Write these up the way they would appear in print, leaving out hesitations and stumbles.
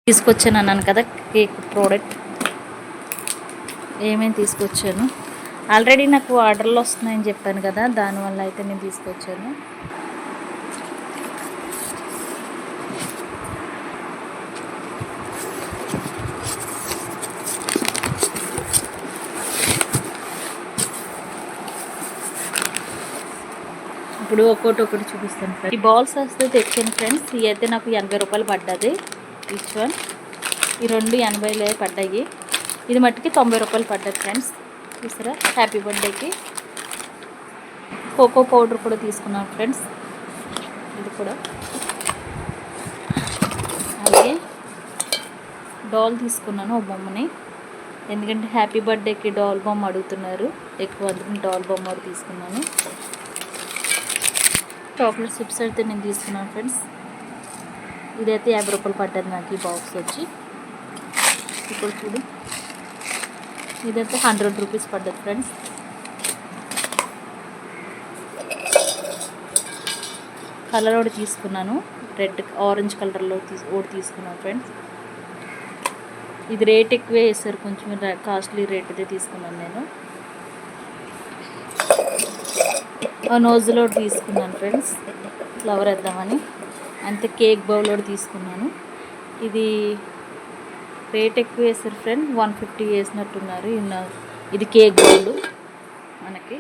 తీసుకొచ్చాను అన్నాను కదా కేక్ ప్రోడక్ట్ ఏమేమి తీసుకొచ్చాను. ఆల్రెడీ నాకు ఆర్డర్లు వస్తున్నాయని చెప్పాను కదా, దానివల్ల అయితే నేను తీసుకొచ్చాను. ఇప్పుడు ఒక్కొక్కటి చూపిస్తాను ఫ్రెండ్స్. ఈ బాల్స్ వస్తే తెచ్చాను ఫ్రెండ్స్. ఇవి అయితే నాకు 80 రూపాయలు పడ్డది ఈచ్ వన్. ఈ 2 80 పడ్డాయి. ఇది మట్టుకి 90 రూపాయలు పడ్డది ఫ్రెండ్స్. చూసారా, హ్యాపీ బర్త్డేకి కోకో పౌడర్ కూడా తీసుకున్నాను ఫ్రెండ్స్. ఇది కూడా అలాగే డాల్ తీసుకున్నాను, ఓ బొమ్మని. ఎందుకంటే హ్యాపీ బర్త్డేకి డాల్ బొమ్మ అడుగుతున్నారు ఎక్కువ, అందుకని డాల్ బొమ్మ కూడా తీసుకున్నాను. చాక్లెట్ చిప్స్ అయితే నేను తీసుకున్నాను ఫ్రెండ్స్. ఇదైతే 50 రూపాయలు పడ్డది నాకు ఈ బాక్స్ వచ్చి. ఇప్పుడు చూడు, ఇదైతే 100 రూపీస్ పడ్డది ఫ్రెండ్స్. కలర్ ఒకటి తీసుకున్నాను, రెడ్ ఆరెంజ్ కలర్లో ఒకటి తీసుకున్నాను ఫ్రెండ్స్. ఇది రేట్ ఎక్కువే వేస్తారు, కొంచెం కాస్ట్లీ రేట్ అయితే తీసుకున్నాను నేను. నోజులో ఒకటి తీసుకున్నాను ఫ్రెండ్స్, ఫ్లవర్ వేద్దామని. అంతే కేక్ బౌల్ ఒకటి తీసుకున్నాను. ఇది రేట్ ఎక్కువ వేస్తారు ఫ్రెండ్, 150 వేసినట్టున్నారు. ఇది కేక్ బౌల్ మనకి.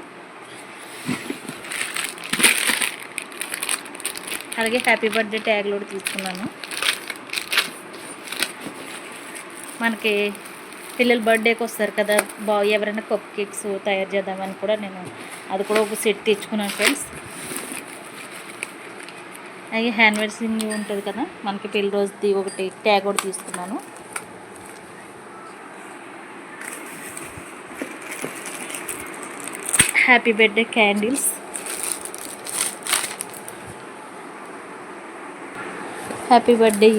అలాగే హ్యాపీ బర్త్డే ట్యాగ్లు కూడా తీసుకున్నాను. మనకి పిల్లల బర్త్డేకి వస్తారు కదా, ఎవరైనా కప్ కేక్స్ తయారు చేద్దామని కూడా నేను అది కూడా ఒక సెట్ తెచ్చుకున్నాను ఫ్రెండ్స్. అలాగే హ్యాండ్ వాషింగ్ ఉంటుంది కదా మనకి, పెళ్లి రోజుది ఒకటి ట్యాగ్ కూడా తీసుకున్నాను. Happy birthday candles, happy birthday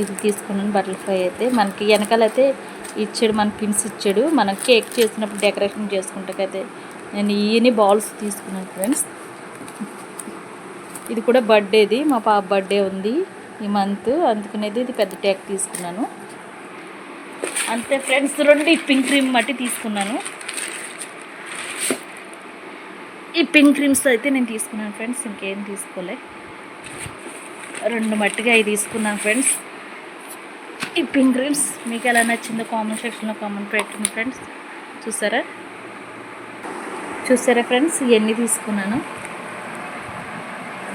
ఇది తీసుకున్నాను. బటర్ఫ్లై అయితే మనకి వెనకాలైతే ఇచ్చాడు, మన పిన్స్ ఇచ్చాడు. మనం కేక్ చేసినప్పుడు డెకరేషన్ చేసుకుంటే నేను ఈయన బాల్స్ తీసుకున్నాను ఫ్రెండ్స్. ఇది కూడా బర్త్డేది, మా పాప బర్త్డే ఉంది ఈ మంత్, అందుకనేది ఇది పెద్ద ట్యాగ్ తీసుకున్నాను. అంతే ఫ్రెండ్స్. 2 విప్పింగ్ క్రీమ్ మట్టి తీసుకున్నాను. ఈ పింక్ క్రీమ్స్ అయితే నేను తీసుకున్నాను ఫ్రెండ్స్, ఇంకేం తీసుకోలే. 2 మట్టిగా అవి తీసుకున్నాను ఫ్రెండ్స్. ఈ పింక్ క్రీమ్స్ మీకు ఎలా నచ్చిందో కామెంట్ సెక్షన్లో కామెంట్ పెట్టండి ఫ్రెండ్స్. చూసారా ఫ్రెండ్స్, ఇవన్నీ తీసుకున్నాను.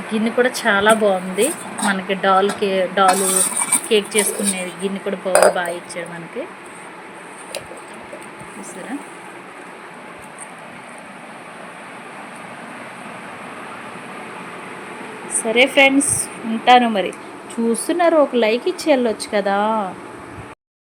గిన్నె కూడా చాలా బాగుంది మనకి, డాలు కేక్ చేసుకునేది గిన్నె కూడా బాగా ఇచ్చాడు మనకి. చూసారా, సరే ఫ్రెండ్స్ ఉంటాను మరి. చూస్తున్నారు, ఒక లైక్ ఇచ్చి వెళ్ళొచ్చు కదా.